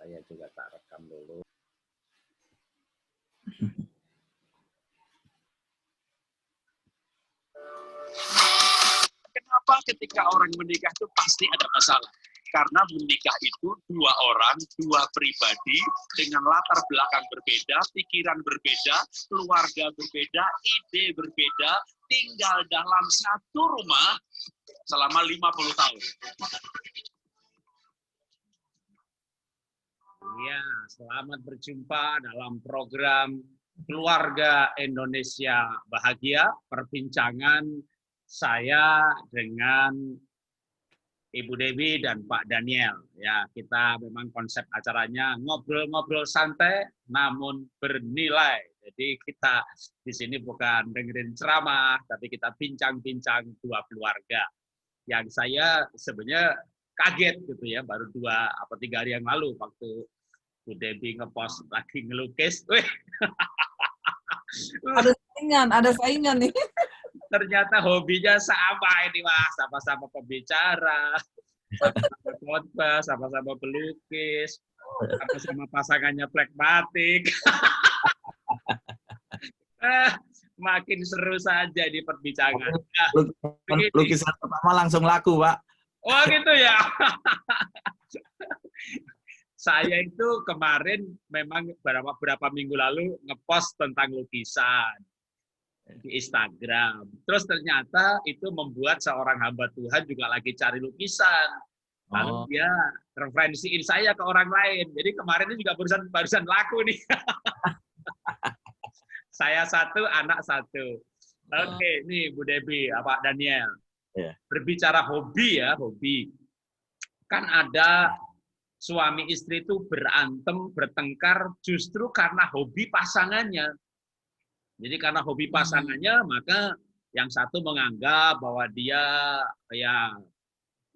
Saya juga tak rekam dulu. Kenapa ketika orang menikah itu pasti ada masalah? Karena menikah itu dua orang, dua pribadi dengan latar belakang berbeda, pikiran berbeda, keluarga berbeda, ide berbeda, tinggal dalam satu rumah selama 50 tahun. Ya, selamat berjumpa dalam program Keluarga Indonesia Bahagia, perbincangan saya dengan Ibu Dewi dan Pak Daniel. Ya, kita memang konsep acaranya ngobrol-ngobrol santai namun bernilai. Jadi kita di sini bukan dengerin ceramah, tapi kita bincang-bincang dua keluarga. Yang saya sebenarnya kaget gitu ya, baru 2 atau 3 hari yang lalu waktu Bu Dewi ngepost lagi ngelukis. Wih. Ada saingan nih. Ternyata hobinya sama ini Mas, sama-sama pembicara, sama-sama khotbah, sama-sama pelukis, sama-sama pasangannya pragmatik. Makin seru saja di perbincangan. Lukisan pertama langsung laku, Pak. Oh gitu ya. Saya itu kemarin memang beberapa minggu lalu ngepost tentang lukisan di Instagram. Terus ternyata itu membuat seorang hamba Tuhan juga lagi cari lukisan. Lalu dia referensiin saya ke orang lain. Jadi kemarin ini juga barusan laku nih. Saya 1, anak 1. Oke, nih Bu Dewi, Pak Daniel. Berbicara hobi ya, hobi. Kan ada suami istri itu berantem, bertengkar justru karena hobi pasangannya. Jadi karena hobi pasangannya, maka yang satu menganggap bahwa dia ya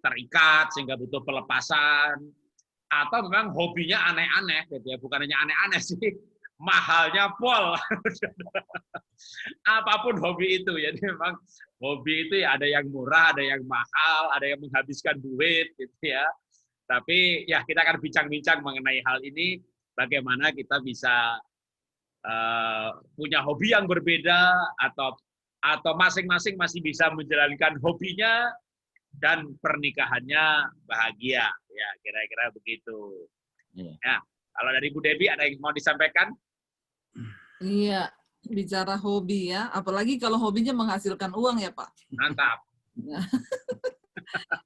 terikat sehingga butuh pelepasan, atau memang hobinya aneh-aneh gitu ya, bukan hanya aneh-aneh sih, mahalnya pol. Apapun hobi itu, jadi memang hobi itu ya ada yang murah, ada yang mahal, ada yang menghabiskan duit gitu ya. Tapi ya kita akan bincang-bincang mengenai hal ini, bagaimana kita bisa punya hobi yang berbeda atau masing-masing masih bisa menjalankan hobinya dan pernikahannya bahagia, ya kira-kira begitu. Ya, kalau dari Bu Dewi ada yang mau disampaikan? Iya, bicara hobi ya, apalagi kalau hobinya menghasilkan uang ya Pak. Mantap.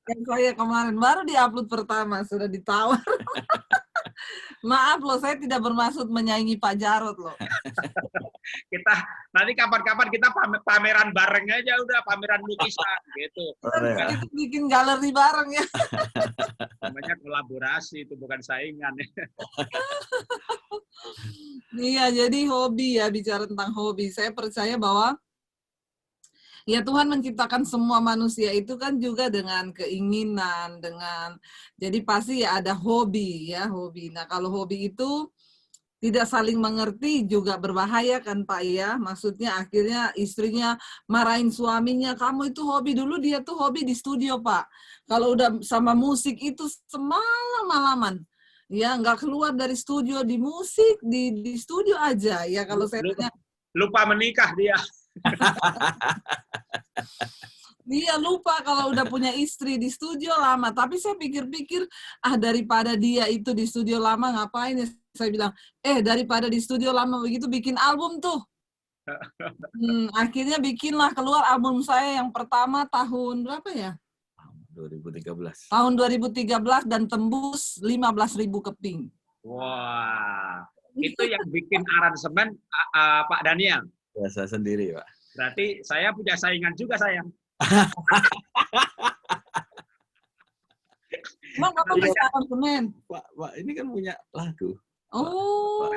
Yang saya kemarin baru diupload pertama sudah ditawar. Maaf loh, saya tidak bermaksud menyaingi Pak Jarod loh. Kita nanti kapan-kapan kita pameran bareng aja, udah pameran lukisan gitu. Kita bikin galeri bareng ya. Namanya kolaborasi, itu bukan saingan. Iya, jadi hobi ya, bicara tentang hobi. Saya percaya bahwa ya Tuhan menciptakan semua manusia itu kan juga dengan keinginan, jadi pasti ya ada hobi ya, hobi. Nah kalau hobi itu tidak saling mengerti juga berbahaya kan Pak ya, maksudnya akhirnya istrinya marahin suaminya, kamu itu hobi dulu, dia tuh hobi di studio Pak. Kalau udah sama musik itu semalam-malaman, ya nggak keluar dari studio, di musik, di studio aja ya kalau saya tanya. Lupa menikah dia. Dia lupa kalau udah punya istri di studio lama. Tapi saya pikir-pikir, daripada dia itu di studio lama ngapain ya? Saya bilang, daripada di studio lama begitu bikin album tuh. Akhirnya bikinlah keluar album saya yang pertama tahun berapa ya? 2013. Tahun 2013 dan tembus 15.000 keping. Wah, itu yang bikin aransemen Pak Daniel. Ya, saya sendiri, Pak. Berarti saya punya saingan juga, sayang. Emang Bapak bisa aransemen? Pak, ini kan punya lagu. Oh,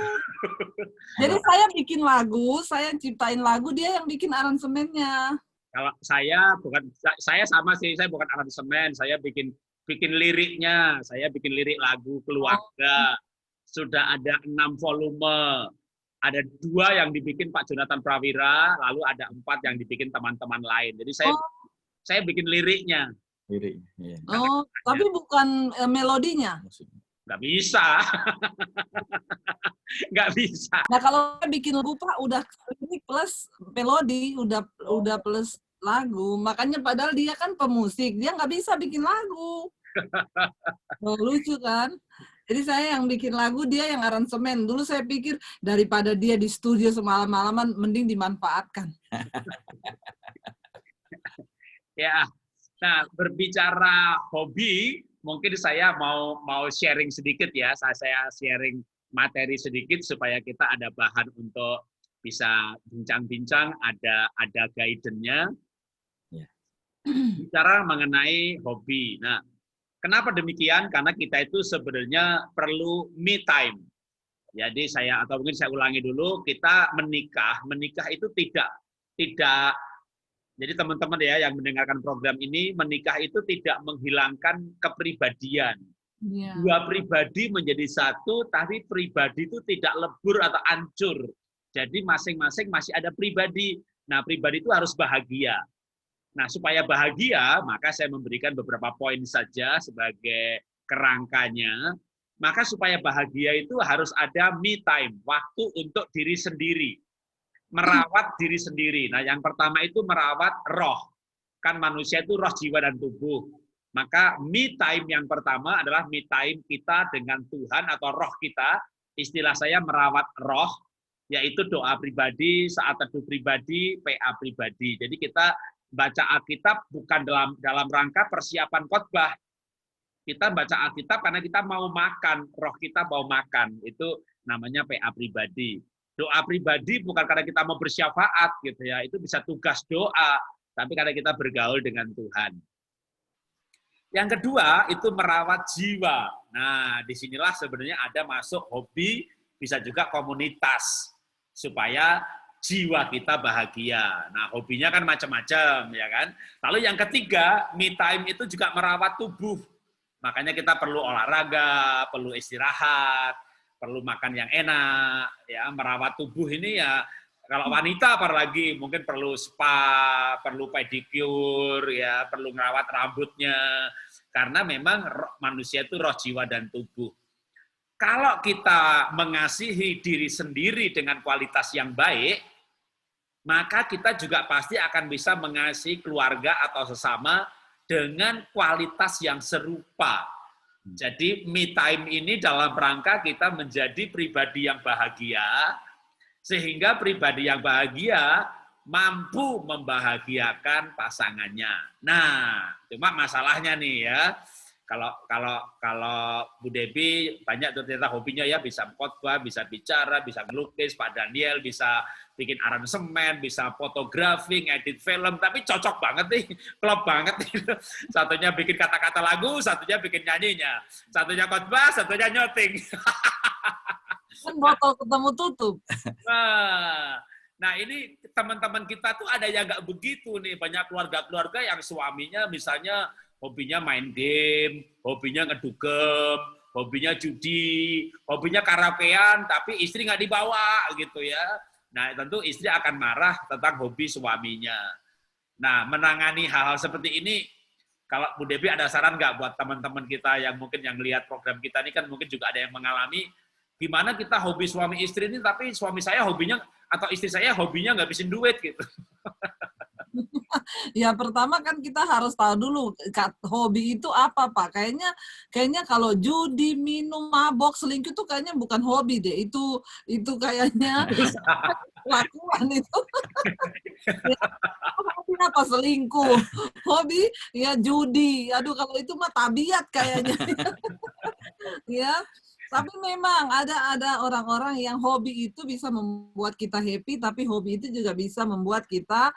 jadi saya bikin lagu, saya ciptain lagu, dia yang bikin aransemennya. Kalau saya sama sih, saya bukan aransemen, saya bikin liriknya, saya bikin lirik lagu keluarga. Sudah ada 6 volume. Ada 2 yang dibikin Pak Jonathan Prawira, lalu ada 4 yang dibikin teman-teman lain. Jadi saya bikin liriknya. Liriknya. Iya. Oh, tapi bukan melodinya. Nggak bisa. Nggak bisa. Nah kalau bikin lagu Pak udah ini plus melodi, udah plus lagu. Makanya padahal dia kan pemusik, dia nggak bisa bikin lagu. Oh, lucu kan? Jadi saya yang bikin lagu, dia yang aransemen. Dulu saya pikir daripada dia di studio semalam-malaman, mending dimanfaatkan. Ya, nah berbicara hobi, mungkin saya mau sharing sedikit ya. Saya sharing materi sedikit supaya kita ada bahan untuk bisa bincang-bincang, ada guidance-nya. Ya. Bicara mengenai hobi. Nah, kenapa demikian? Karena kita itu sebenarnya perlu me time. Jadi atau mungkin saya ulangi dulu, kita menikah itu tidak jadi teman-teman ya yang mendengarkan program ini, menikah itu tidak menghilangkan kepribadian. Yeah. Dua pribadi menjadi satu, tapi pribadi itu tidak lebur atau hancur. Jadi masing-masing masih ada pribadi. Nah, pribadi itu harus bahagia. Nah, supaya bahagia, maka saya memberikan beberapa poin saja sebagai kerangkanya. Maka supaya bahagia itu harus ada me time, waktu untuk diri sendiri. Merawat diri sendiri. Nah, yang pertama itu merawat roh. Kan manusia itu roh, jiwa, dan tubuh. Maka me time yang pertama adalah me time kita dengan Tuhan atau roh kita. Istilah saya merawat roh, yaitu doa pribadi, saat teduh pribadi, PA pribadi. Jadi kita baca Alkitab bukan dalam rangka persiapan khotbah. Kita baca Alkitab karena kita mau makan, roh kita mau makan. Itu namanya PA pribadi. Doa pribadi bukan karena kita mau bersyafaat gitu ya, itu bisa tugas doa, tapi karena kita bergaul dengan Tuhan. Yang kedua itu merawat jiwa. Nah, disinilah sebenarnya ada masuk hobi, bisa juga komunitas, supaya jiwa kita bahagia. Nah, hobinya kan macam-macam ya kan. Lalu yang ketiga, me time itu juga merawat tubuh. Makanya kita perlu olahraga, perlu istirahat, perlu makan yang enak, ya merawat tubuh ini ya. Kalau wanita apalagi mungkin perlu spa, perlu pedicure, ya perlu merawat rambutnya, karena memang manusia itu roh, jiwa, dan tubuh. Kalau kita mengasihi diri sendiri dengan kualitas yang baik, maka kita juga pasti akan bisa mengasihi keluarga atau sesama dengan kualitas yang serupa. Jadi me time ini dalam rangka kita menjadi pribadi yang bahagia, sehingga pribadi yang bahagia mampu membahagiakan pasangannya. Nah, cuma masalahnya nih ya, kalau Bu Debbie banyak tuh ternyata hobinya ya, bisa khotbah, bisa bicara, bisa melukis, Pak Daniel bisa bikin aransemen, bisa fotografi, ngedit film, tapi cocok banget nih, klop banget nih. Satunya bikin kata-kata lagu, satunya bikin nyanyinya. Satunya khotbah, satunya nyoting. Kan botol ketemu tutup. Nah ini teman-teman kita tuh ada yang nggak begitu nih. Banyak keluarga-keluarga yang suaminya misalnya hobinya main game, hobinya ngedugem, hobinya judi, hobinya karaokean, tapi istri nggak dibawa gitu ya. Nah, tentu istri akan marah tentang hobi suaminya. Nah, menangani hal-hal seperti ini, kalau Bu Debbie ada saran nggak buat teman-teman kita yang mungkin yang lihat program kita ini kan mungkin juga ada yang mengalami, gimana kita hobi suami istri ini, tapi suami saya hobinya, atau istri saya hobinya ngabisin duit gitu. Ya pertama kan kita harus tahu dulu hobi itu apa Pak. Kayaknya kalau judi, minum, mabok, selingkuh itu kayaknya bukan hobi deh. Itu kayaknya lakuan itu. Ya, hobi apa selingkuh? Hobi ya judi. Aduh kalau itu mah tabiat kayaknya. Ya. Tapi memang ada orang-orang yang hobi itu bisa membuat kita happy, tapi hobi itu juga bisa membuat kita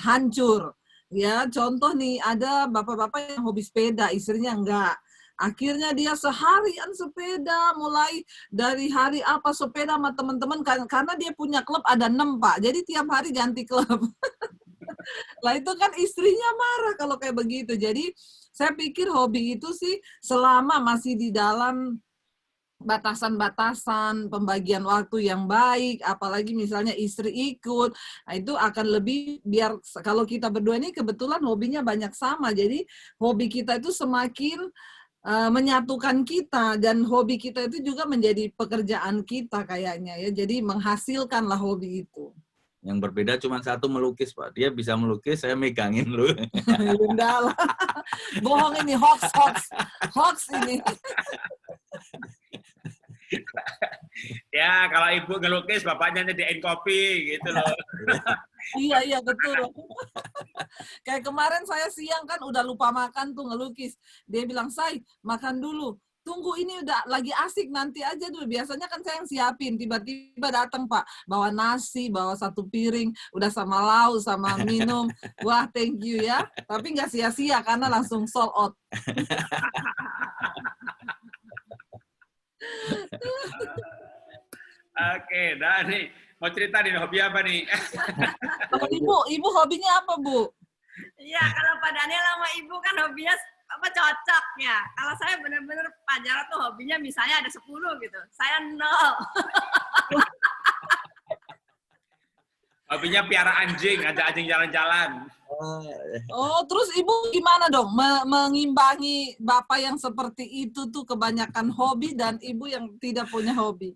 hancur. Ya, contoh nih ada bapak-bapak yang hobi sepeda, istrinya enggak. Akhirnya dia seharian sepeda, mulai dari hari apa sepeda sama teman-teman, karena dia punya klub ada 6 Pak. Jadi tiap hari ganti klub. Lah itu kan istrinya marah kalau kayak begitu. Jadi saya pikir hobi itu sih selama masih di dalam batasan-batasan pembagian waktu yang baik, apalagi misalnya istri ikut, nah itu akan lebih, biar kalau kita berdua ini kebetulan hobinya banyak sama, jadi hobi kita itu semakin menyatukan kita, dan hobi kita itu juga menjadi pekerjaan kita kayaknya ya. Jadi menghasilkanlah hobi itu. Yang berbeda cuma satu, melukis, Pak. Dia bisa melukis, saya megangin lu. Udah lah. Bohong ini, hoax ini. Ya, kalau ibu ngelukis, bapaknya nyediain kopi, gitu loh. Iya, betul. Kayak kemarin saya siang kan udah lupa makan tuh ngelukis. Dia bilang, "Say, makan dulu. Tunggu, ini udah lagi asik, nanti aja dulu." Biasanya kan saya yang siapin. Tiba-tiba datang Pak, bawa nasi, bawa 1 piring, udah sama lauk, sama minum. Wah, thank you ya. Tapi nggak sia-sia karena langsung sold out. Oke, nah nih, mau cerita nih, hobi apa nih? Kalau ibu hobinya apa, Bu? Iya, kalau Pak Daniel sama Ibu kan hobinya cocok ya. Kalau saya benar-benar Pak Jarod tuh hobinya misalnya ada 10 gitu. Saya 0. Hobinya piara anjing, ajak anjing jalan-jalan. Oh, terus Ibu gimana dong mengimbangi Bapak yang seperti itu tuh kebanyakan hobi dan Ibu yang tidak punya hobi?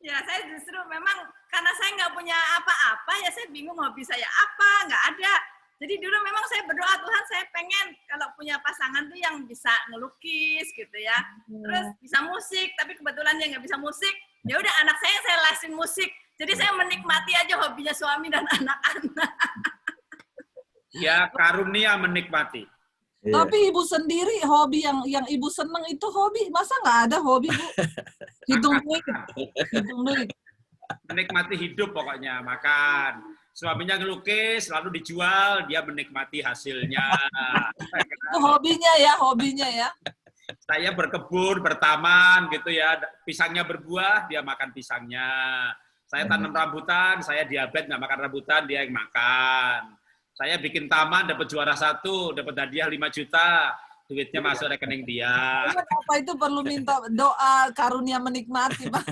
Ya, saya justru memang karena saya nggak punya apa-apa, ya saya bingung hobi saya apa, nggak ada. Jadi dulu memang saya berdoa, Tuhan saya pengen kalau punya pasangan tuh yang bisa ngelukis gitu ya. Terus bisa musik, tapi kebetulan dia nggak bisa musik. Ya udah anak saya yang saya lesin musik. Jadi saya menikmati aja hobinya suami dan anak-anak. Ya, karunia menikmati. Iya. Tapi Ibu sendiri hobi yang Ibu seneng itu hobi, masa nggak ada hobi, Bu? Hitung duit. Menikmati hidup pokoknya, makan. Suaminya ngelukis, lalu dijual, dia menikmati hasilnya. Itu hobinya ya. Saya berkebun, bertaman gitu ya. Pisangnya berbuah, dia makan pisangnya. Saya tanam rambutan, saya diabetes nggak makan rambutan, dia yang makan. Saya bikin taman, dapat juara 1, dapat hadiah 5 juta. Duitnya masuk rekening dia. Apa itu perlu minta doa karunia menikmati, Pak?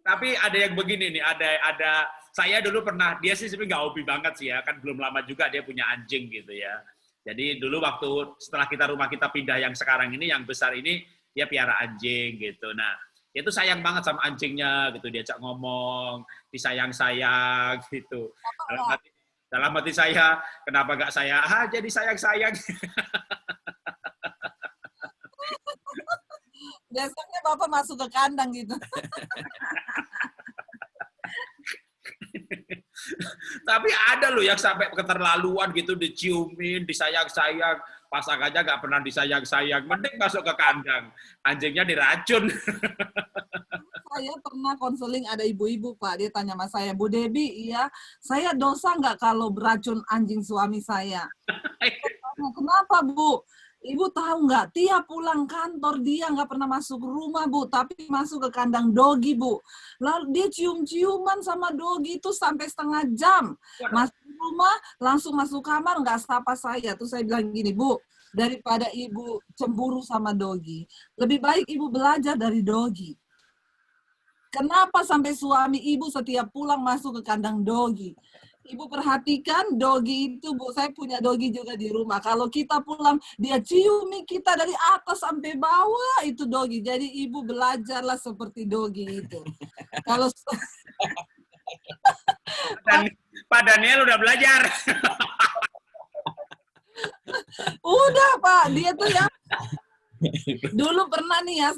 Tapi ada yang begini nih, ada saya dulu pernah, dia sih sebenarnya nggak hobi banget sih ya, kan belum lama juga dia punya anjing gitu ya. Jadi dulu waktu setelah rumah kita pindah yang sekarang ini, yang besar ini, dia piara anjing gitu. Nah, dia tuh sayang banget sama anjingnya gitu, diajak ngomong, disayang-sayang gitu. Dalam hati saya, kenapa nggak saya jadi sayang-sayang? Biasanya Bapak masuk ke kandang gitu. Tapi ada loh yang sampai keterlaluan gitu, diciumin, disayang-sayang, pasangannya nggak pernah disayang-sayang, mending masuk ke kandang, anjingnya diracun. Saya pernah konseling ada ibu-ibu, Pak, dia tanya sama saya, "Bu Debi, iya, saya dosa nggak kalau beracun anjing suami saya?" "Kenapa, Bu?" "Ibu tahu nggak, tiap pulang kantor dia nggak pernah masuk rumah, Bu, tapi masuk ke kandang dogi, Bu. Lalu dia cium-ciuman sama dogi itu sampai setengah jam. Masuk rumah, langsung masuk kamar, nggak sapa saya." Terus saya bilang gini, "Bu, daripada Ibu cemburu sama dogi, lebih baik Ibu belajar dari dogi. Kenapa sampai suami Ibu setiap pulang masuk ke kandang dogi? Ibu perhatikan dogi itu, Bu, saya punya dogi juga di rumah. Kalau kita pulang, dia ciumi kita dari atas sampai bawah, itu dogi. Jadi Ibu belajarlah seperti dogi itu." Kalau Dan Pak Daniel udah belajar. udah, Pak, dia tuh ya, dulu pernah nih ya,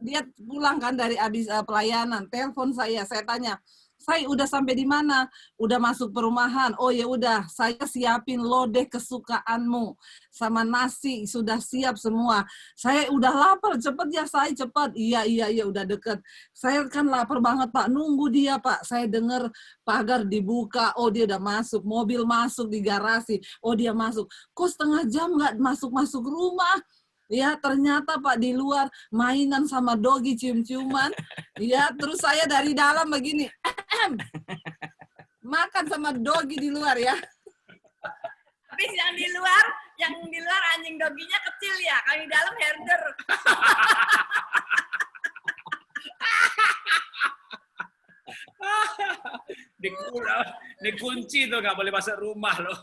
dia pulang kan dari habis pelayanan, telepon saya tanya, "Saya udah sampai di mana?" "Udah masuk perumahan." "Oh ya udah, saya siapin lodeh kesukaanmu sama nasi, sudah siap semua. Saya udah lapar, cepet ya saya, cepet." Iya, udah deket. "Saya kan lapar banget, Pak, nunggu dia, Pak." Saya dengar pagar dibuka, oh dia udah masuk, mobil masuk di garasi, oh dia masuk. "Kok setengah jam nggak masuk-masuk rumah?" Ya, ternyata Pak di luar mainan sama dogi, cium-ciuman. Ya, terus saya dari dalam begini, makan sama dogi di luar ya. Tapi yang di luar anjing doginya kecil ya, kalau di dalam herder. Dikunci tuh, nggak boleh masuk rumah loh.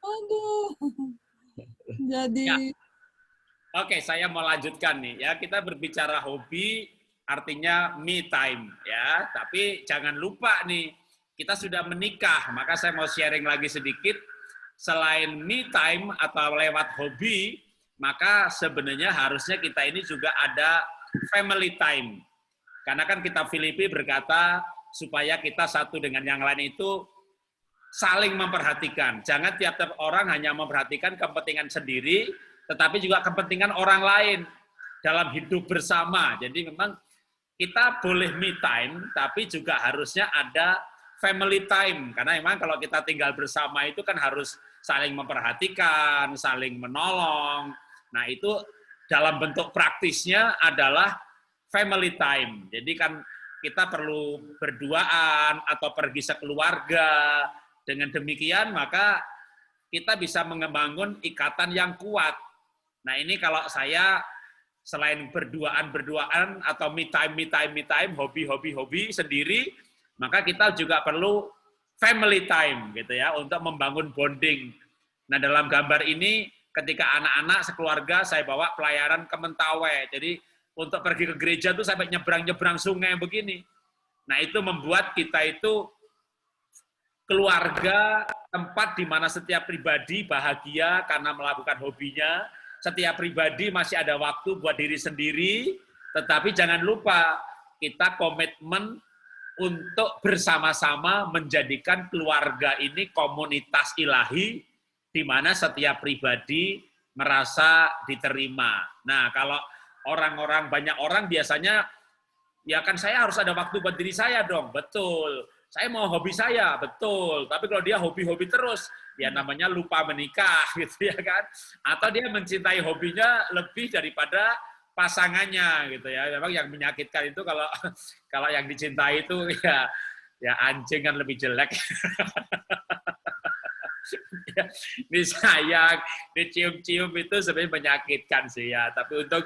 Aduh. Jadi Ya. Oke, saya mau lanjutkan nih ya. Kita berbicara hobi artinya me time ya. Tapi jangan lupa nih, kita sudah menikah, maka saya mau sharing lagi sedikit. Selain me time atau lewat hobi, maka sebenarnya harusnya kita ini juga ada family time. Karena kan kita Filipi berkata supaya kita satu dengan yang lain itu saling memperhatikan. Jangan tiap-tiap orang hanya memperhatikan kepentingan sendiri, tetapi juga kepentingan orang lain dalam hidup bersama. Jadi memang kita boleh me time, tapi juga harusnya ada family time. Karena memang kalau kita tinggal bersama itu kan harus saling memperhatikan, saling menolong. Nah itu dalam bentuk praktisnya adalah family time. Jadi kan kita perlu berduaan atau pergi sekeluarga. Dengan demikian maka kita bisa membangun ikatan yang kuat. Nah ini kalau saya selain berduaan atau me time, hobi sendiri, maka kita juga perlu family time gitu ya untuk membangun bonding. Nah dalam gambar ini ketika anak-anak sekeluarga saya bawa pelayaran ke Mentawai. Jadi untuk pergi ke gereja tuh sampai nyebrang-nyebrang sungai begini. Nah itu membuat kita itu keluarga, tempat di mana setiap pribadi bahagia karena melakukan hobinya, setiap pribadi masih ada waktu buat diri sendiri, tetapi jangan lupa kita komitmen untuk bersama-sama menjadikan keluarga ini komunitas ilahi, di mana setiap pribadi merasa diterima. Nah, kalau banyak orang biasanya, ya kan saya harus ada waktu buat diri saya dong, betul. Saya mau hobi saya, betul. Tapi kalau dia hobi-hobi terus, ya namanya lupa menikah, gitu ya kan. Atau dia mencintai hobinya lebih daripada pasangannya, gitu ya. Memang yang menyakitkan itu kalau yang dicintai itu ya anjing kan lebih jelek. Disayang, dicium-cium itu sebenarnya menyakitkan sih ya. Tapi untuk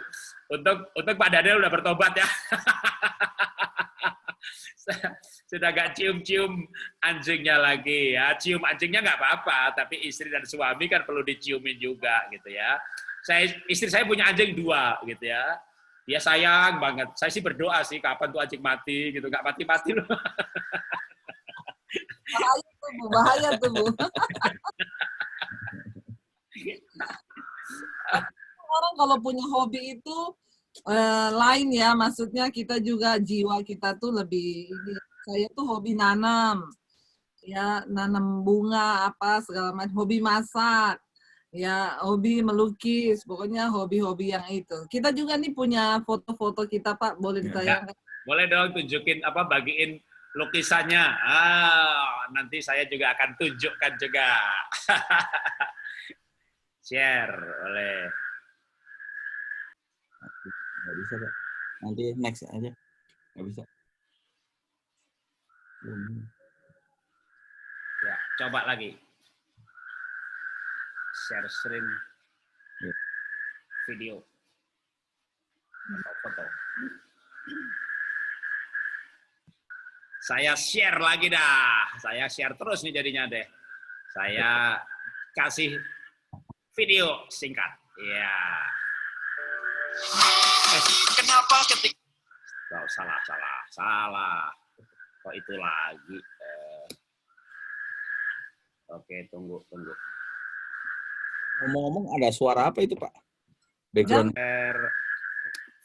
Pak Daniel udah bertobat ya. Sudah gak cium-cium anjingnya lagi ya. Cium anjingnya nggak apa-apa, tapi istri dan suami kan perlu diciumin juga gitu ya. Istri saya punya anjing 2 gitu ya. Dia sayang banget. Saya sih berdoa sih kapan tuh anjing mati gitu, nggak mati-mati loh. bahaya tuh Bu. Orang kalau punya hobi itu lain ya, maksudnya kita juga jiwa kita tuh lebih ini. Saya tuh hobi nanam, ya nanam bunga apa segala macam, hobi masak, ya hobi melukis, pokoknya hobi-hobi yang itu. Kita juga nih punya foto-foto kita Pak, boleh ditayangkan? Boleh dong tunjukin bagiin lukisannya. Nanti saya juga akan tunjukkan juga. Share, boleh. Nggak bisa, Pak. Nanti next aja. Nggak bisa. Ya, coba lagi. Share screen. Video. Atau foto. Saya share lagi dah. Saya share terus nih jadinya deh. Saya kasih video singkat. Ya. Kenapa ketika salah. Kok itu lagi? Oke, tunggu. Ngomong-ngomong ada suara apa itu, Pak? Background. Share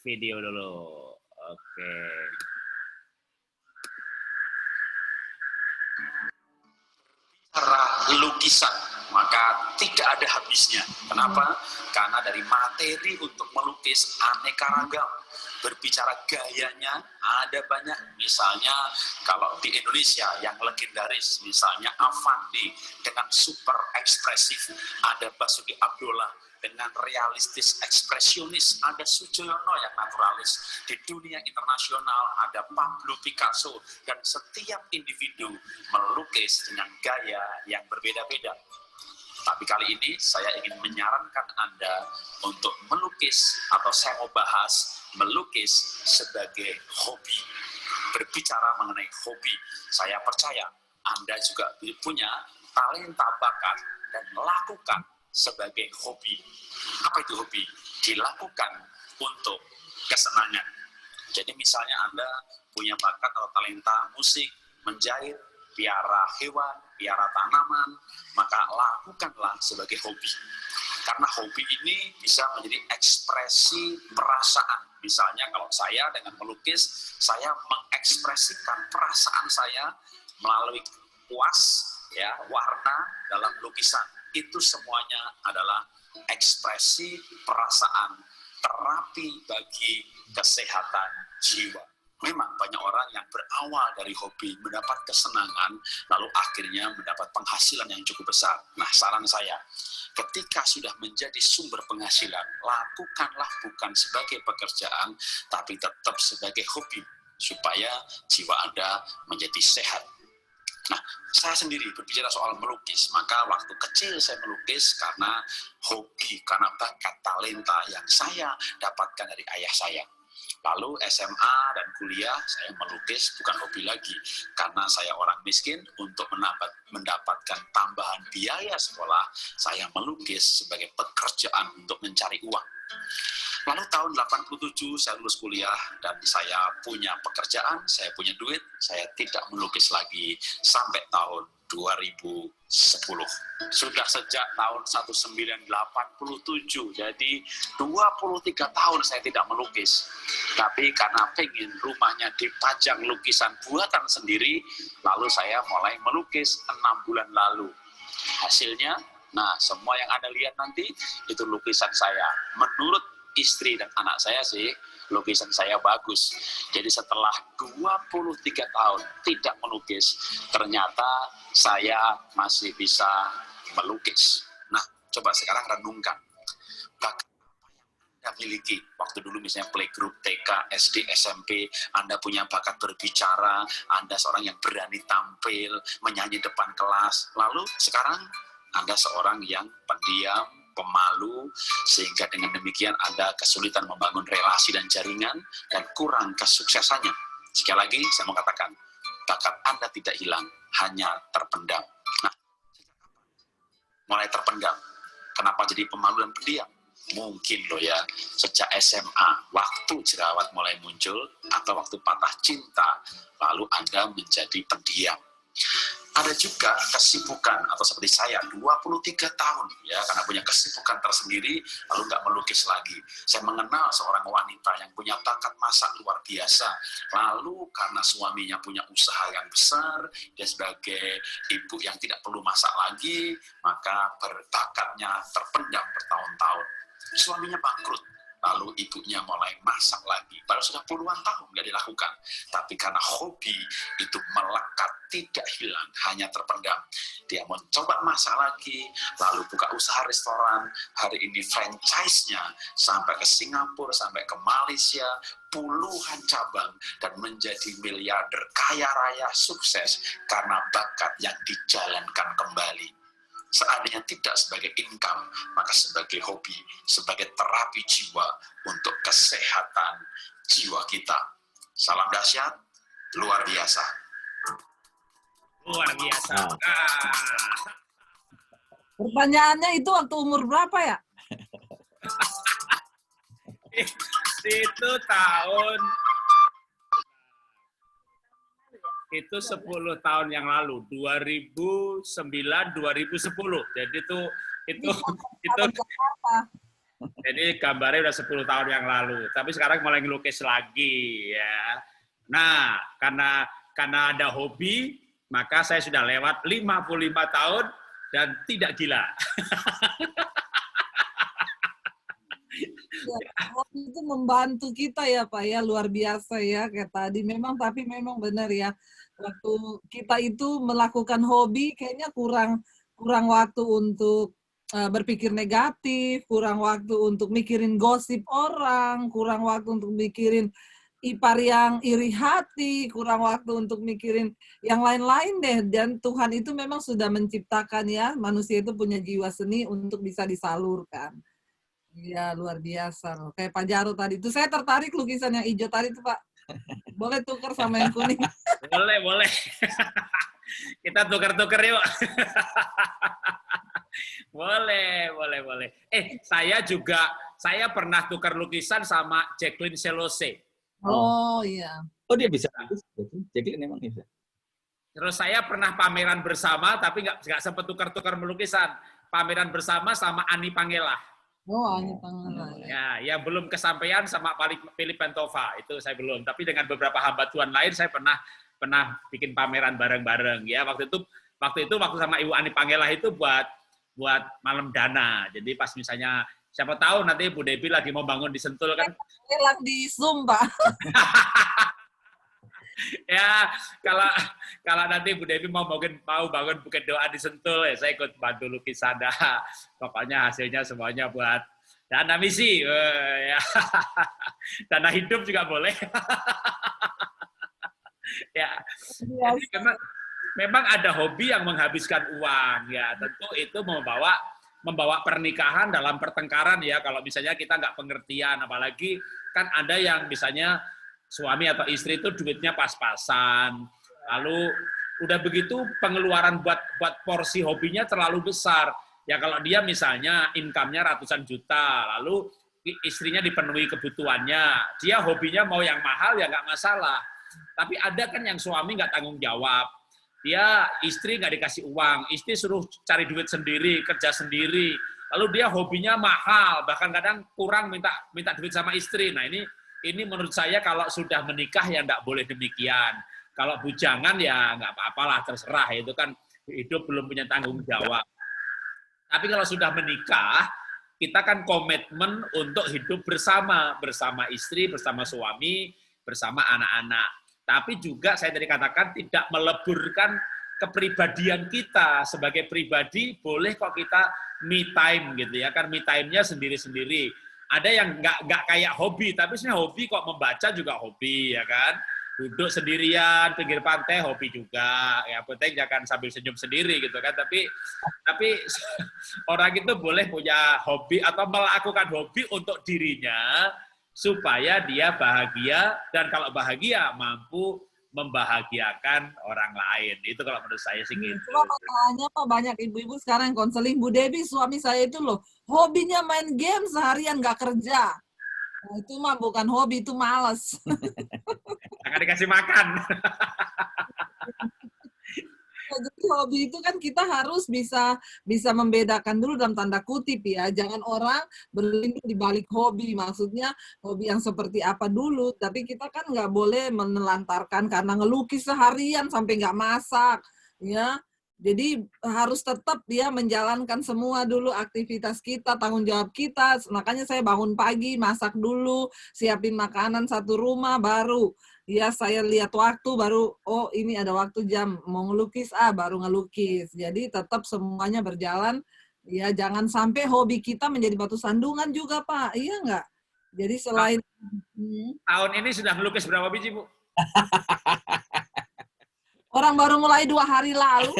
video dulu. Oke. Lukisan, maka tidak ada habisnya. Kenapa? Karena dari materi untuk melukis aneka ragam. Berbicara gayanya ada banyak. Misalnya kalau di Indonesia yang legendaris, misalnya Avandi dengan super ekspresif, ada Basuki Abdullah dengan realistis ekspresionis, ada Sujoyono yang naturalis. Di dunia internasional ada Pablo Picasso, dan setiap individu melukis dengan gaya yang berbeda-beda. Tapi kali ini saya ingin menyarankan Anda untuk melukis, atau saya mau bahas melukis sebagai hobi. Berbicara mengenai hobi, saya percaya Anda juga punya talenta bakat dan lakukan sebagai hobi. Apa itu hobi? Dilakukan untuk kesenangan. Jadi misalnya Anda punya bakat atau talenta musik, menjahit, piara hewan, piara tanaman, maka lakukanlah sebagai hobi. Karena hobi ini bisa menjadi ekspresi perasaan. Misalnya kalau saya dengan melukis, saya mengekspresikan perasaan saya melalui kuas, ya, warna dalam lukisan. Itu semuanya adalah ekspresi perasaan, terapi bagi kesehatan jiwa. Memang banyak orang yang berawal dari hobi, mendapat kesenangan, lalu akhirnya mendapat penghasilan yang cukup besar. Nah, saran saya, ketika sudah menjadi sumber penghasilan, lakukanlah bukan sebagai pekerjaan, tapi tetap sebagai hobi, supaya jiwa Anda menjadi sehat. Nah, saya sendiri berbicara soal melukis, maka waktu kecil saya melukis karena hobi, karena bakat talenta yang saya dapatkan dari ayah saya. Lalu SMA dan kuliah saya melukis bukan hobi lagi, karena saya orang miskin. Untuk mendapatkan tambahan biaya sekolah, saya melukis sebagai pekerjaan untuk mencari uang. Lalu tahun 87 saya lulus kuliah dan saya punya pekerjaan, saya punya duit, saya tidak melukis lagi sampai tahun 2010. Sudah sejak tahun 1987, jadi 23 tahun saya tidak melukis. Tapi karena pengen rumahnya dipajang lukisan buatan sendiri, lalu saya mulai melukis 6 bulan lalu. Hasilnya, nah semua yang Anda lihat nanti, itu lukisan saya. Menurut istri dan anak saya sih, lukisan saya bagus. Jadi setelah 23 tahun tidak melukis, ternyata saya masih bisa melukis. Nah, coba sekarang renungkan. Bakat Anda miliki. Waktu dulu misalnya playgroup TK, SD, SMP, Anda punya bakat berbicara, Anda seorang yang berani tampil, menyanyi depan kelas. Lalu sekarang Anda seorang yang pendiam, pemalu, sehingga dengan demikian Anda kesulitan membangun relasi dan jaringan, dan kurang kesuksesannya. Sekali lagi, saya mau katakan, bakat Anda tidak hilang, hanya terpendam. Nah, mulai terpendam. Kenapa jadi pemalu dan pendiam? Mungkin loh ya, sejak SMA, waktu jerawat mulai muncul, atau waktu patah cinta, lalu Anda menjadi pendiam. Ada juga kesibukan, atau seperti saya, 23 tahun, ya, karena punya kesibukan tersendiri, lalu nggak melukis lagi. Saya mengenal seorang wanita yang punya bakat masak luar biasa, lalu karena suaminya punya usaha yang besar, dia sebagai ibu yang tidak perlu masak lagi, maka bakatnya terpendam bertahun-tahun. Suaminya bangkrut, lalu ibunya mulai masak lagi. Padahal sudah puluhan tahun nggak dilakukan. Tapi karena hobi itu melekat, tidak hilang, hanya terpendam. Dia mencoba masak lagi, lalu buka usaha restoran. Hari ini franchise-nya sampai ke Singapura, sampai ke Malaysia, puluhan cabang, dan menjadi miliarder, kaya raya, sukses, karena bakat yang dijalankan kembali. Seandainya tidak sebagai income, maka sebagai hobi, sebagai terapi jiwa untuk kesehatan jiwa kita. Salam dahsyat, luar biasa. Luar biasa. Pertanyaannya itu waktu umur berapa ya? Itu tahun, itu 10 tahun yang lalu, 2009-2010. Jadi itu jadi gambarnya udah 10 tahun yang lalu. Tapi sekarang mulai ngelukis lagi ya. Nah, karena ada hobi, maka saya sudah lewat 55 tahun dan tidak gila. Ya, hobi itu membantu kita ya Pak ya, luar biasa ya kayak tadi. Tapi memang benar ya, waktu kita itu melakukan hobi kayaknya kurang waktu untuk berpikir negatif, kurang waktu untuk mikirin gosip orang, kurang waktu untuk mikirin ipar yang iri hati, kurang waktu untuk mikirin yang lain-lain deh. Dan Tuhan itu memang sudah menciptakan ya, manusia itu punya jiwa seni untuk bisa disalurkan. Ya, luar biasa. Kayak Pak Jarod tadi. Itu saya tertarik lukisan yang hijau tadi itu, Pak. Boleh tukar sama yang kuning. Boleh, boleh. Kita tukar-tukar yuk. Boleh, boleh, boleh. Saya pernah tukar lukisan sama Jacqueline Selose. Oh iya. Oh, dia bisa. Jacqueline memang bisa. Terus saya pernah pameran bersama, tapi nggak sempat tukar-tukar melukisan. Pameran bersama sama Ani Pangela. Oh, Ani Pangela. Ya, yang belum kesampaian sama Philip Pantova, itu saya belum. Tapi dengan beberapa hamba Tuhan lain, saya pernah bikin pameran bareng-bareng. Ya, waktu itu sama Ibu Ani Pangela itu buat malam dana. Jadi pas misalnya siapa tahu nanti Bu Devi lagi mau bangun di Sentul kan. Lelang di Zoom, Pak. Ya, kalau nanti Bu Devi mau bangun bukit doa di Sentul, ya saya ikut bantu lukisan dah. Pokoknya hasilnya semuanya buat dana misi. Ya. Dana hidup juga boleh. Ya. Jadi memang ada hobi yang menghabiskan uang, ya. Tentu itu membawa pernikahan dalam pertengkaran, ya. Kalau misalnya kita nggak pengertian, apalagi kan ada yang misalnya suami atau istri itu duitnya pas-pasan, lalu udah begitu pengeluaran buat porsi hobinya terlalu besar. Ya kalau dia misalnya income-nya ratusan juta, lalu istrinya dipenuhi kebutuhannya, dia hobinya mau yang mahal ya nggak masalah. Tapi ada kan yang suami nggak tanggung jawab, dia istri nggak dikasih uang, istri suruh cari duit sendiri, kerja sendiri, lalu dia hobinya mahal, bahkan kadang kurang minta duit sama istri. Nah ini menurut saya kalau sudah menikah ya nggak boleh demikian. Kalau bujangan ya nggak apa-apalah, terserah. Itu kan hidup belum punya tanggung jawab. Tapi kalau sudah menikah, kita kan komitmen untuk hidup bersama istri, bersama suami, bersama anak-anak. Tapi juga saya tadi katakan tidak meleburkan kepribadian kita sebagai pribadi. Boleh kok kita me time gitu ya kan, me time-nya sendiri-sendiri. Ada yang nggak kayak hobi, tapi sebenarnya hobi kok membaca juga hobi, ya kan? Duduk sendirian, pinggir pantai, hobi juga. Ya, penting jangan sambil senyum sendiri, gitu kan? Tapi orang itu boleh punya hobi atau melakukan hobi untuk dirinya, supaya dia bahagia, dan kalau bahagia, mampu membahagiakan orang lain. Itu kalau menurut saya sih gitu. Masalahnya Pak, banyak ibu-ibu sekarang yang konseling, Bu Devi, suami saya itu loh, hobinya main game seharian nggak kerja. Nah, itu mah bukan hobi, itu malas. Jangan dikasih makan. Jadi hobi itu kan kita harus bisa membedakan dulu dalam tanda kutip ya. Jangan orang berlindung di balik hobi. Maksudnya hobi yang seperti apa dulu. Tapi kita kan nggak boleh menelantarkan karena ngelukis seharian sampai nggak masak. Ya. Jadi harus tetap ya menjalankan semua dulu aktivitas kita, tanggung jawab kita. Makanya saya bangun pagi, masak dulu, siapin makanan satu rumah, baru ya saya lihat waktu, baru oh ini ada waktu jam mau ngelukis, baru ngelukis. Jadi tetap semuanya berjalan. Ya jangan sampai hobi kita menjadi batu sandungan juga Pak, iya nggak? Jadi selain Tahun ini sudah ngelukis berapa biji, Bu? orang baru mulai 2 hari lalu.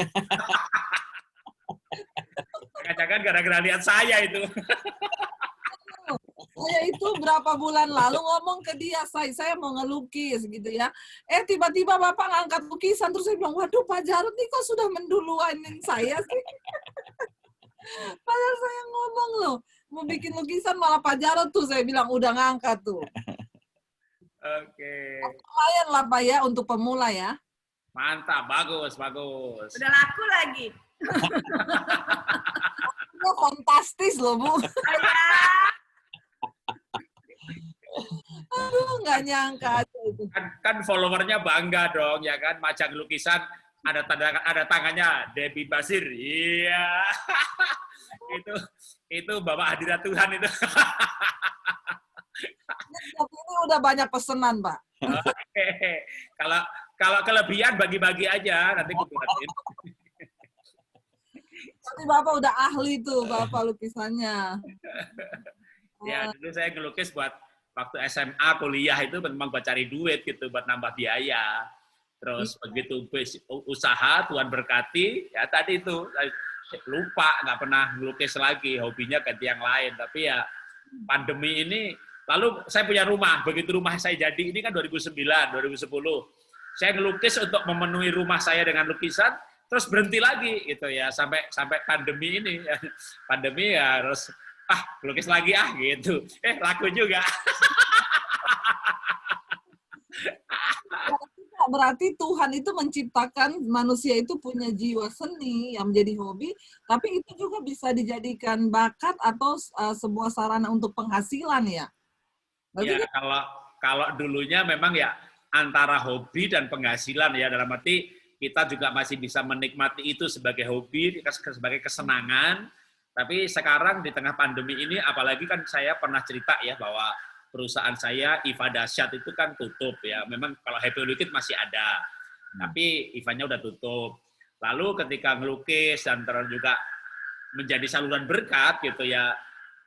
Jangan-jangan gara-gara lihat saya itu. Saya itu berapa bulan lalu ngomong ke dia, saya mau ngelukis gitu ya. Tiba-tiba Bapak ngangkat lukisan, terus saya bilang, waduh Pak Jarod nih kok sudah menduluanin saya sih. Padahal saya ngomong loh, mau bikin lukisan malah Pak Jarod tuh, saya bilang udah ngangkat tuh. Oke. Lumayan lah Pak ya, untuk pemula ya. Mantap, bagus. Udah laku lagi. Fantastis loh Bu. Aduh, nggak nyangka aja itu. Kan followernya bangga dong, ya kan? Macam lukisan ada tangannya Debbie Basir. Iya. itu Bapak hadirat Tuhan itu. Ini udah banyak pesanan, Pak. Oke. Kalau kelebihan bagi-bagi aja, nanti kubuatin. Tapi Bapak udah ahli tuh, Bapak lukisannya. Ya, dulu saya ngelukis buat waktu SMA, kuliah itu memang buat cari duit gitu, buat nambah biaya. Terus begitu usaha, Tuhan berkati, ya tadi itu, lupa, nggak pernah ngelukis lagi, hobinya ganti yang lain. Tapi ya pandemi ini Lalu saya punya rumah, begitu rumah saya jadi, ini kan 2009, 2010. Saya ngelukis untuk memenuhi rumah saya dengan lukisan, terus berhenti lagi gitu ya, sampai pandemi ini. Pandemi ya harus, lukis lagi gitu. Laku juga. Berarti Tuhan itu menciptakan manusia itu punya jiwa seni yang menjadi hobi, tapi itu juga bisa dijadikan bakat atau sebuah sarana untuk penghasilan ya. Berarti Ya, kalau dulunya memang ya antara hobi dan penghasilan ya, dalam arti kita juga masih bisa menikmati itu sebagai hobi, sebagai kesenangan. Tapi sekarang di tengah pandemi ini, apalagi kan saya pernah cerita ya bahwa perusahaan saya IFA Dahsyat itu kan tutup ya. Memang kalau Happy Lukit masih ada, tapi IFA-nya udah tutup. Lalu ketika ngelukis dan terus juga menjadi saluran berkat gitu ya,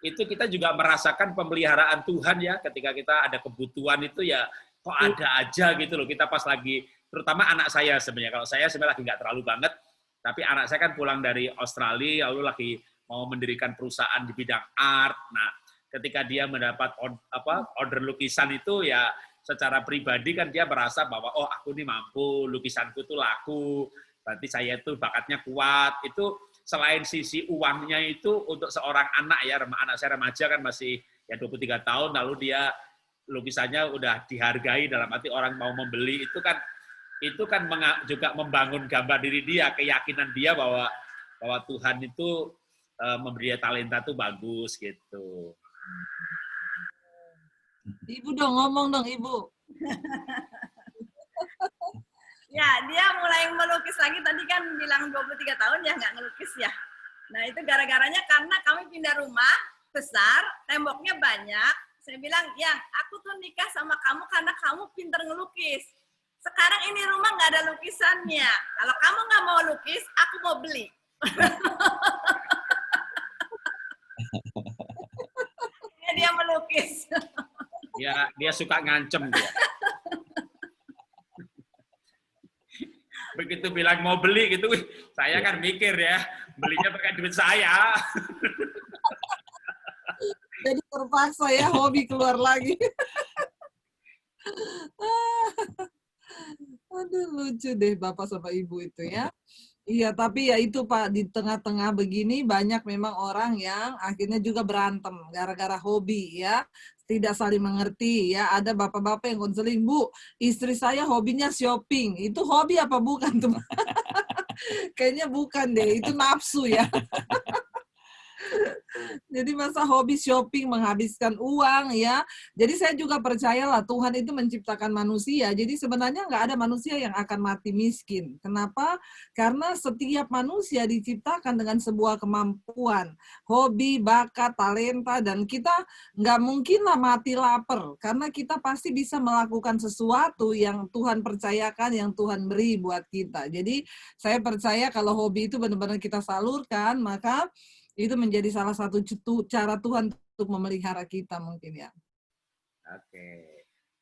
itu kita juga merasakan pemeliharaan Tuhan ya. Ketika kita ada kebutuhan itu ya, kok ada aja gitu loh. Kita pas lagi, terutama anak saya sebenarnya. Kalau saya sebenarnya lagi nggak terlalu banget, tapi anak saya kan pulang dari Australia, lalu lagi mau mendirikan perusahaan di bidang art. Nah, ketika dia mendapat order lukisan itu ya secara pribadi kan dia merasa bahwa oh aku ini mampu, lukisanku tuh laku, berarti saya tuh bakatnya kuat. Itu selain sisi uangnya itu untuk seorang anak ya, anak saya remaja kan masih ya 23 tahun, lalu dia lukisannya udah dihargai dalam arti orang mau membeli, itu kan juga membangun gambar diri dia, keyakinan dia bahwa Tuhan itu memberi dia talenta tuh bagus gitu. Ibu dong, ngomong dong Ibu. Ya, dia mulai melukis lagi, tadi kan bilang 23 tahun ya nggak ngelukis ya. Nah, itu gara-garanya karena kami pindah rumah besar, temboknya banyak. Saya bilang, ya aku tuh nikah sama kamu karena kamu pinter ngelukis. Sekarang ini rumah nggak ada lukisannya. Kalau kamu nggak mau lukis, aku mau beli. Dia melukis. Ya, dia suka ngancem dia. Begitu bilang mau beli gitu, saya kan mikir ya, belinya pakai duit saya. Jadi terpaksa ya hobi keluar lagi. Aduh, lucu deh Bapak sama Ibu itu ya. Iya, tapi ya itu Pak, di tengah-tengah begini banyak memang orang yang akhirnya juga berantem gara-gara hobi ya. Tidak saling mengerti ya. Ada bapak-bapak yang konseling, Bu, istri saya hobinya shopping. Itu hobi apa bukan tuh? Kayaknya bukan deh, itu nafsu ya. Jadi masa hobi shopping menghabiskan uang ya. Jadi saya juga percayalah Tuhan itu menciptakan manusia. Jadi sebenarnya nggak ada manusia yang akan mati miskin. Kenapa? Karena setiap manusia diciptakan dengan sebuah kemampuan, hobi, bakat, talenta, dan kita nggak mungkinlah mati lapar. Karena kita pasti bisa melakukan sesuatu yang Tuhan percayakan, yang Tuhan beri buat kita. Jadi saya percaya kalau hobi itu benar-benar kita salurkan, maka itu menjadi salah satu cara Tuhan untuk memelihara kita mungkin ya. Oke,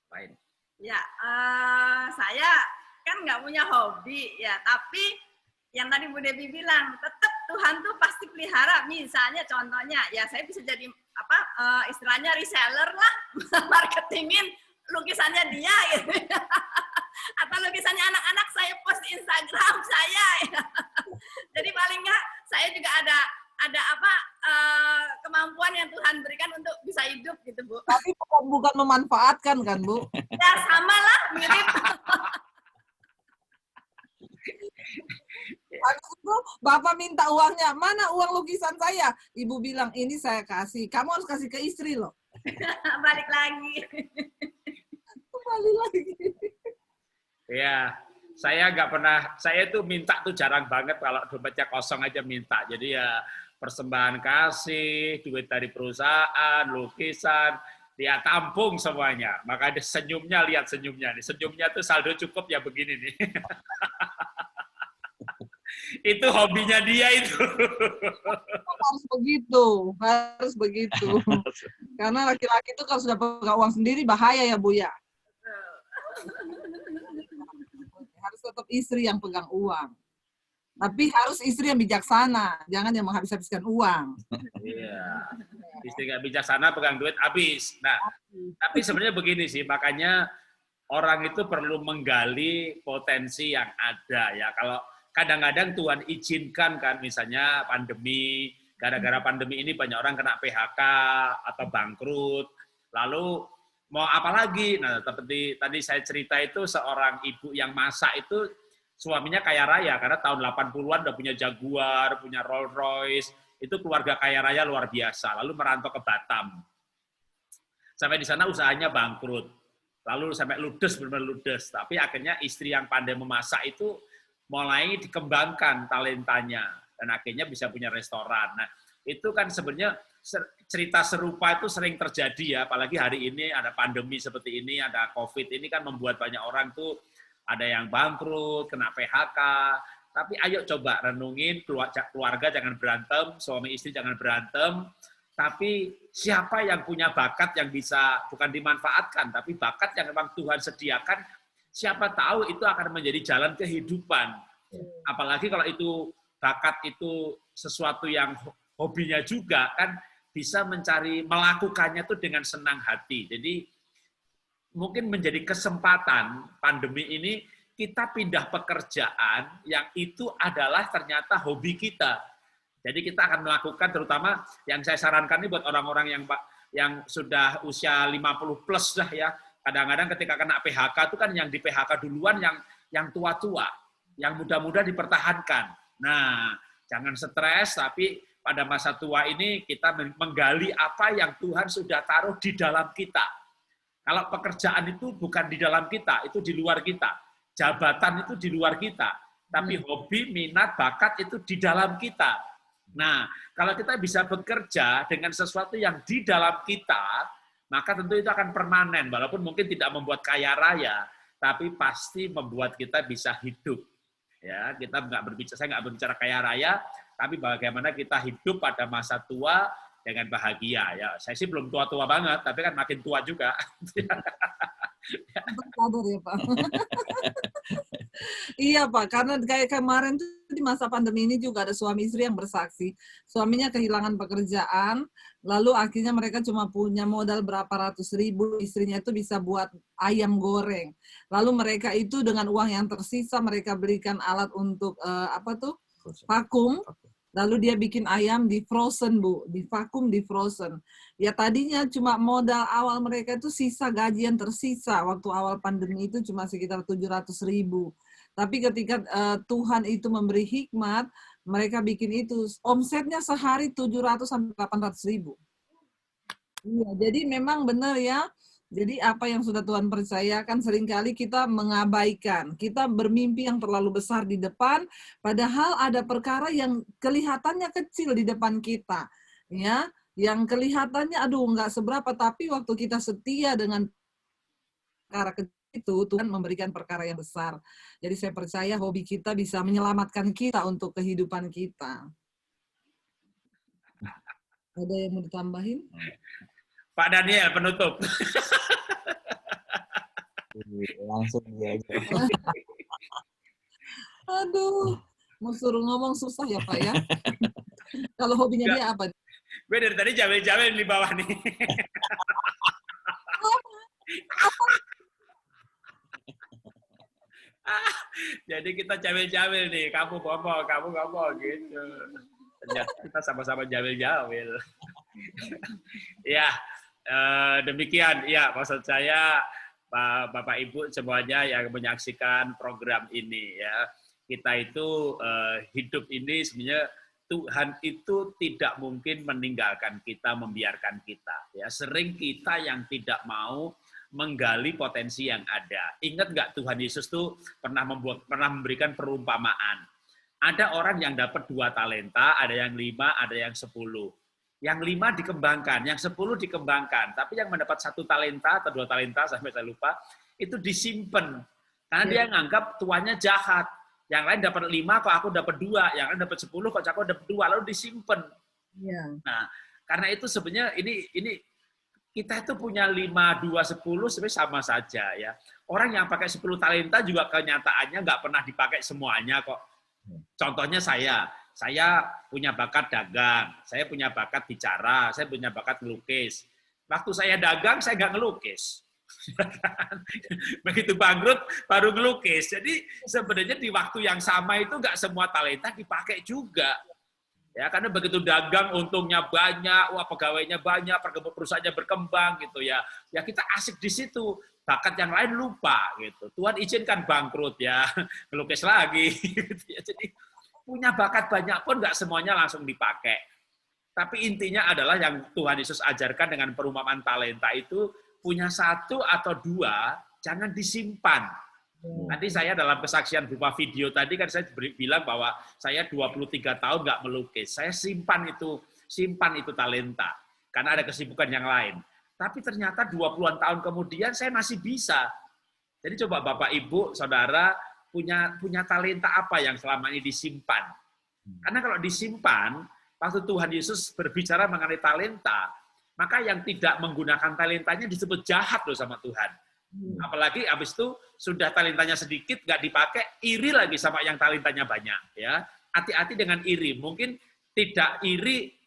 baik. Ya, saya kan nggak punya hobi ya, tapi yang tadi Bu Debbie bilang, tetap Tuhan tuh pasti pelihara. Misalnya contohnya, ya saya bisa jadi istilahnya reseller lah, marketingin lukisannya dia gitu. Atau lukisannya anak-anak saya post di Instagram saya. Ya. Jadi paling nggak saya juga ada kemampuan yang Tuhan berikan untuk bisa hidup gitu Bu. Tapi bukan memanfaatkan kan Bu? Ya sama lah, mirip. Habis itu Bapak minta uangnya, mana uang lukisan saya? Ibu bilang ini saya kasih, kamu harus kasih ke istri loh. Balik lagi. Kembali lagi. Ya, saya nggak pernah, saya tuh minta tuh jarang banget, kalau dompetnya kosong aja minta. Jadi ya persembahan kasih, duit dari perusahaan, lukisan, dia tampung semuanya. Maka ada senyumnya, lihat senyumnya nih. Senyumnya tuh saldo cukup ya begini nih. Itu hobinya dia itu. Harus begitu. Karena laki-laki itu kalau sudah pegang uang sendiri bahaya ya Bu ya. Harus tetap istri yang pegang uang. Tapi harus istri yang bijaksana, jangan yang menghabis-habiskan uang. Iya. Istri nggak bijaksana, pegang duit, habis. Nah, tapi sebenarnya begini sih, makanya orang itu perlu menggali potensi yang ada ya. Kalau kadang-kadang Tuhan izinkan kan, misalnya pandemi, gara-gara pandemi ini banyak orang kena PHK atau bangkrut, lalu mau apa lagi? Nah, seperti tadi saya cerita itu, seorang ibu yang masak itu suaminya kaya raya, karena tahun 80-an udah punya Jaguar, punya Rolls Royce, itu keluarga kaya raya luar biasa, lalu merantau ke Batam. Sampai di sana usahanya bangkrut, lalu sampai ludes, benar-benar ludes, tapi akhirnya istri yang pandai memasak itu mulai dikembangkan talentanya, dan akhirnya bisa punya restoran. Nah, itu kan sebenarnya cerita serupa itu sering terjadi ya, apalagi hari ini ada pandemi seperti ini, ada COVID, ini kan membuat banyak orang tuh ada yang bangkrut, kena PHK, tapi ayo coba renungin, keluarga jangan berantem, suami istri jangan berantem, tapi siapa yang punya bakat yang bisa, bukan dimanfaatkan, tapi bakat yang memang Tuhan sediakan, siapa tahu itu akan menjadi jalan kehidupan. Apalagi kalau itu bakat itu sesuatu yang hobinya juga, kan bisa melakukannya tuh dengan senang hati. Jadi mungkin menjadi kesempatan pandemi ini kita pindah pekerjaan yang itu adalah ternyata hobi kita. Jadi kita akan melakukan, terutama yang saya sarankan ini buat orang-orang yang sudah usia 50 plus lah ya. Kadang-kadang ketika kena PHK itu kan yang di PHK duluan yang tua-tua, yang muda-muda dipertahankan. Nah, jangan stres, tapi pada masa tua ini kita menggali apa yang Tuhan sudah taruh di dalam kita. Kalau pekerjaan itu bukan di dalam kita, itu di luar kita. Jabatan itu di luar kita. Tapi hobi, minat, bakat itu di dalam kita. Nah, kalau kita bisa bekerja dengan sesuatu yang di dalam kita, maka tentu itu akan permanen, walaupun mungkin tidak membuat kaya raya, tapi pasti membuat kita bisa hidup. Ya, kita saya nggak berbicara kaya raya, tapi bagaimana kita hidup pada masa tua dengan bahagia. Ya, saya sih belum tua-tua banget, tapi kan makin tua juga. Sadar ya Pak. Iya Pak, karena kayak kemarin tuh di masa pandemi ini juga ada suami istri yang bersaksi. Suaminya kehilangan pekerjaan, lalu akhirnya mereka cuma punya modal berapa ratus ribu, istrinya itu bisa buat ayam goreng. Lalu mereka itu dengan uang yang tersisa, mereka belikan alat untuk vakum. Lalu dia bikin ayam di frozen, Bu. Di vakum, di frozen. Ya tadinya cuma modal awal mereka itu sisa gaji yang tersisa. Waktu awal pandemi itu cuma sekitar 700 ribu. Tapi ketika Tuhan itu memberi hikmat, mereka bikin itu. Omsetnya sehari 700 sampai 800 ribu. Iya, jadi memang benar ya. Jadi apa yang sudah Tuhan percayakan seringkali kita mengabaikan. Kita bermimpi yang terlalu besar di depan, padahal ada perkara yang kelihatannya kecil di depan kita. Ya, yang kelihatannya aduh nggak seberapa, tapi waktu kita setia dengan perkara kecil itu, Tuhan memberikan perkara yang besar. Jadi saya percaya hobi kita bisa menyelamatkan kita untuk kehidupan kita. Ada yang mau ditambahin? Pak Daniel, penutup. Langsung dia aja. Aduh, mau suruh ngomong susah ya Pak ya. Kalau hobinya dia apa? Gue dari tadi jamil-jamil di bawah nih. Jadi kita jamil-jamil nih, kamu ngomong gitu. Ternyata kita sama-sama jamil-jamil. Ya, demikian. Ya, maksud saya Bapak Ibu semuanya yang menyaksikan program ini ya. Kita itu hidup ini sebenarnya Tuhan itu tidak mungkin meninggalkan kita, membiarkan kita. Ya, sering kita yang tidak mau menggali potensi yang ada. Ingat nggak Tuhan Yesus tuh pernah memberikan perumpamaan. Ada orang yang dapat 2 talenta, ada yang 5, ada yang 10. Yang 5 dikembangkan, yang 10 dikembangkan. Tapi yang mendapat 1 talenta atau 2 talenta, sampai saya lupa, itu disimpan. Karena dia nganggap tuannya jahat. Yang lain dapat 5, kok aku dapat 2. Yang lain dapat 10, kok aku dapat 2. Lalu disimpan. Ya. Nah, karena itu sebenarnya ini kita itu punya 5, 2, 10 sebenarnya sama saja ya. Orang yang pakai 10 talenta juga kenyataannya nggak pernah dipakai semuanya kok. Contohnya saya saya punya bakat dagang, saya punya bakat bicara, saya punya bakat melukis. Waktu saya dagang, saya nggak ngelukis. Begitu bangkrut, baru ngelukis. Jadi sebenarnya di waktu yang sama itu nggak semua talenta dipakai juga. Ya, karena begitu dagang untungnya banyak, wah pegawainya banyak, perusahaannya berkembang gitu ya. Ya kita asik di situ, bakat yang lain lupa gitu. Tuhan izinkan bangkrut ya, ngelukis lagi. Gitu ya. Jadi punya bakat banyak pun nggak semuanya langsung dipakai. Tapi intinya adalah yang Tuhan Yesus ajarkan dengan perumpamaan talenta itu punya 1 atau 2, jangan disimpan. Nanti saya dalam kesaksian berupa video tadi kan saya bilang bahwa saya 23 tahun nggak melukis. Saya simpan itu talenta karena ada kesibukan yang lain. Tapi ternyata 20-an tahun kemudian saya masih bisa. Jadi coba Bapak Ibu, Saudara punya talenta apa yang selama ini disimpan? Karena kalau disimpan, waktu Tuhan Yesus berbicara mengenai talenta, maka yang tidak menggunakan talentanya disebut jahat loh sama Tuhan. Apalagi habis itu sudah talentanya sedikit nggak dipakai, iri lagi sama yang talentanya banyak ya. Hati-hati dengan iri. Mungkin tidak iri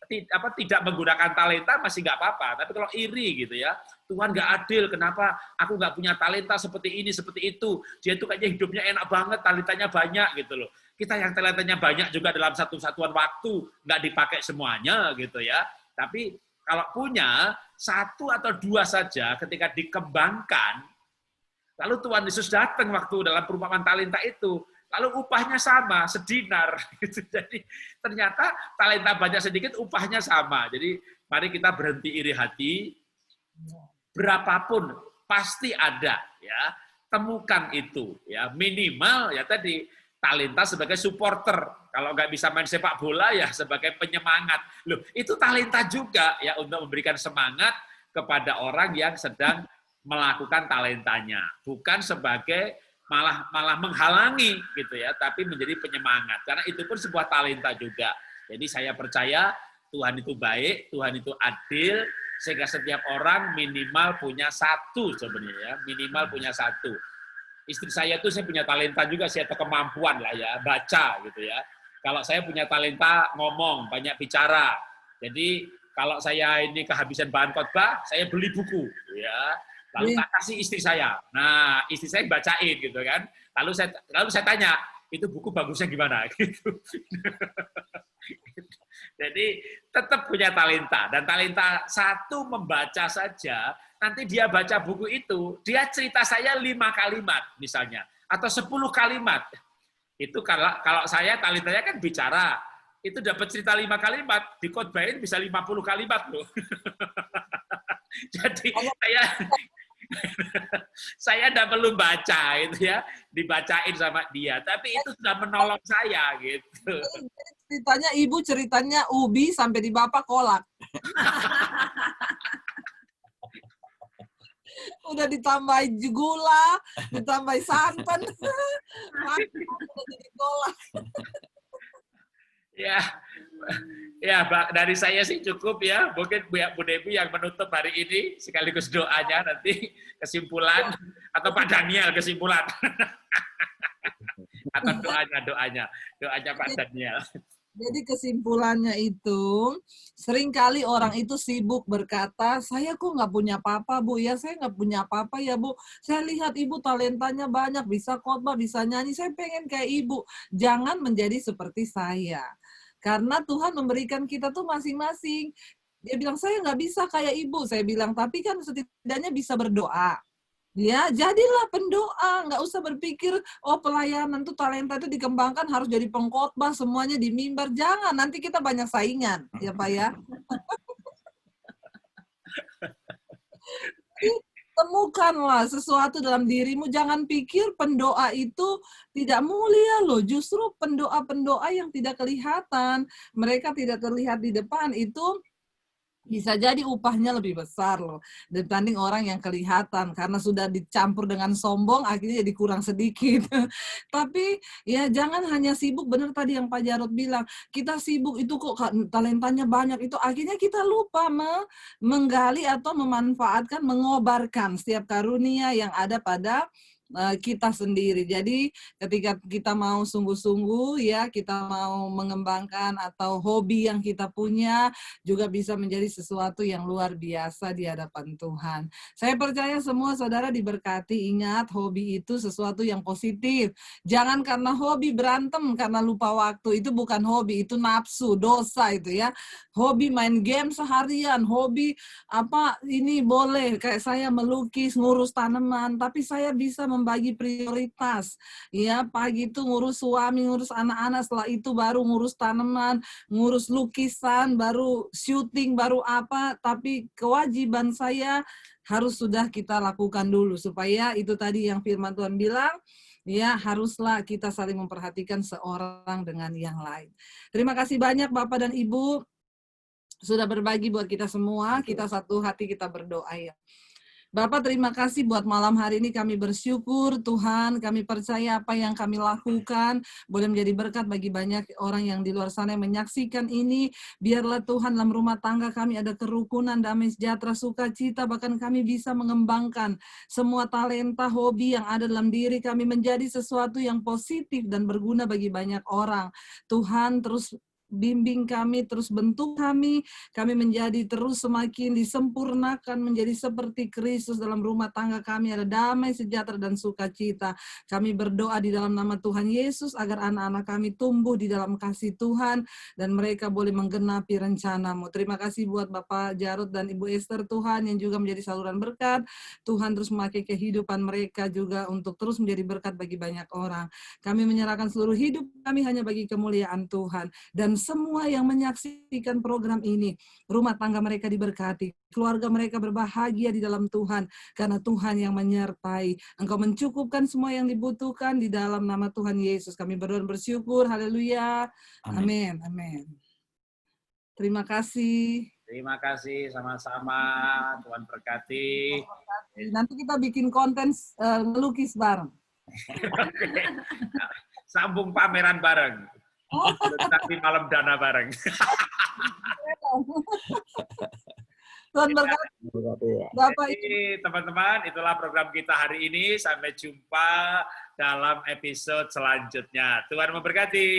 tidak menggunakan talenta masih nggak apa-apa, tapi kalau iri gitu ya, Tuhan nggak adil, kenapa aku nggak punya talenta seperti ini, seperti itu, dia tuh kayaknya hidupnya enak banget, talentanya banyak gitu loh. Kita yang talentanya banyak juga dalam satu satuan waktu nggak dipakai semuanya gitu ya. Tapi kalau punya 1 atau 2 saja ketika dikembangkan, lalu Tuhan Yesus datang waktu dalam perumpamaan talenta itu, lalu upahnya sama, sedinar. Jadi ternyata talenta banyak sedikit, upahnya sama. Jadi mari kita berhenti iri hati, berapapun pasti ada. Ya, temukan itu. Ya, minimal ya tadi talenta sebagai supporter. Kalau nggak bisa main sepak bola ya sebagai penyemangat. Loh, itu talenta juga ya untuk memberikan semangat kepada orang yang sedang melakukan talentanya, bukan sebagai malah menghalangi gitu ya, tapi menjadi penyemangat. Karena itu pun sebuah talenta juga. Jadi saya percaya Tuhan itu baik, Tuhan itu adil, sehingga setiap orang minimal punya 1 sebenarnya, minimal punya 1. Istri saya tuh saya punya talenta juga sih, atau kemampuan lah ya, baca gitu ya. Kalau saya punya talenta ngomong, banyak bicara. Jadi kalau saya ini kehabisan bahan khotbah, saya beli buku ya. Lalu tak kasih istri saya. Nah, istri saya bacain gitu kan. Lalu saya tanya, itu buku bagusnya gimana gitu. Jadi tetap punya talenta, dan talenta 1 membaca saja. Nanti dia baca buku itu, dia cerita saya 5 kalimat misalnya, atau 10 kalimat. Itu kalau saya talentanya kan bicara, itu dapat cerita 5 kalimat, dikhotbahin bisa 50 kalimat loh. Jadi saya tidak perlu baca itu ya, dibacain sama dia, tapi itu sudah menolong saya gitu. Ceritanya ubi sampai di bapak kolak. Udah ditambah gula, ditambah santan, udah jadi kolak. Ya, dari saya sih cukup ya. Mungkin Bu Devi yang menutup hari ini, sekaligus doanya nanti kesimpulan, atau Pak Daniel kesimpulan. Atau doanya Pak Daniel. Jadi kesimpulannya itu, seringkali orang itu sibuk berkata, saya kok nggak punya apa-apa, Bu. Ya, saya nggak punya apa-apa ya, Bu. Saya lihat Ibu talentanya banyak, bisa khotbah, bisa nyanyi. Saya pengen kayak Ibu. Jangan menjadi seperti saya. Karena Tuhan memberikan kita tuh masing-masing. Dia bilang, saya nggak bisa kayak Ibu. Saya bilang, tapi kan setidaknya bisa berdoa. Ya, jadilah pendoa, nggak usah berpikir, oh pelayanan tuh talenta itu dikembangkan harus jadi pengkhotbah, semuanya di mimbar. Jangan, nanti kita banyak saingan, ya Pak ya. Temukanlah sesuatu dalam dirimu, jangan pikir pendoa itu tidak mulia loh, justru pendoa-pendoa yang tidak kelihatan, mereka tidak terlihat di depan, itu bisa jadi upahnya lebih besar loh dibanding orang yang kelihatan, karena sudah dicampur dengan sombong akhirnya jadi kurang sedikit. Tapi ya jangan hanya sibuk, benar tadi yang Pak Jarod bilang, kita sibuk itu kok talentanya banyak, itu akhirnya kita lupa menggali atau memanfaatkan, mengobarkan setiap karunia yang ada pada kita sendiri. Jadi ketika kita mau sungguh-sungguh ya, kita mau mengembangkan atau hobi yang kita punya juga bisa menjadi sesuatu yang luar biasa di hadapan Tuhan. Saya percaya semua saudara diberkati. Ingat, hobi itu sesuatu yang positif. Jangan karena hobi berantem karena lupa waktu. Itu bukan hobi, itu nafsu, dosa itu ya. Hobi main game seharian, hobi apa ini boleh kayak saya melukis, ngurus tanaman, tapi saya bisa membagi prioritas. Ya, pagi itu ngurus suami, ngurus anak-anak, setelah itu baru ngurus tanaman, ngurus lukisan, baru syuting, baru apa, tapi kewajiban saya harus sudah kita lakukan dulu supaya itu tadi yang firman Tuhan bilang, ya haruslah kita saling memperhatikan seorang dengan yang lain. Terima kasih banyak Bapak dan Ibu sudah berbagi buat kita semua. Kita satu hati, kita berdoa ya. Bapak, terima kasih buat malam hari ini. Kami bersyukur Tuhan, kami percaya apa yang kami lakukan boleh menjadi berkat bagi banyak orang yang di luar sana yang menyaksikan ini. Biarlah Tuhan dalam rumah tangga kami ada kerukunan, damai sejahtera, sukacita, bahkan kami bisa mengembangkan semua talenta, hobi yang ada dalam diri kami menjadi sesuatu yang positif dan berguna bagi banyak orang. Tuhan terus bimbing kami, terus bentuk kami menjadi terus semakin disempurnakan menjadi seperti Kristus dalam rumah tangga kami, ada damai, sejahtera, dan sukacita. Kami berdoa di dalam nama Tuhan Yesus agar anak-anak kami tumbuh di dalam kasih Tuhan dan mereka boleh menggenapi rencana-Mu. Terima kasih buat Bapak Jarod dan Ibu Esther Tuhan yang juga menjadi saluran berkat. Tuhan terus memakai kehidupan mereka juga untuk terus menjadi berkat bagi banyak orang. Kami menyerahkan seluruh hidup kami hanya bagi kemuliaan Tuhan. Dan semua yang menyaksikan program ini, rumah tangga mereka diberkati, keluarga mereka berbahagia di dalam Tuhan, karena Tuhan yang menyertai. Engkau mencukupkan semua yang dibutuhkan di dalam nama Tuhan Yesus. Kami berdoa dan bersyukur, haleluya, amin, amin. Terima kasih. Terima kasih, sama-sama. Tuhan berkati. Nanti kita bikin konten melukis bareng. Sambung pameran bareng. Nanti malam dana bareng. Tuhan berkati. Bapak Jadi, teman-teman, itulah program kita hari ini. Sampai jumpa dalam episode selanjutnya. Tuhan memberkati.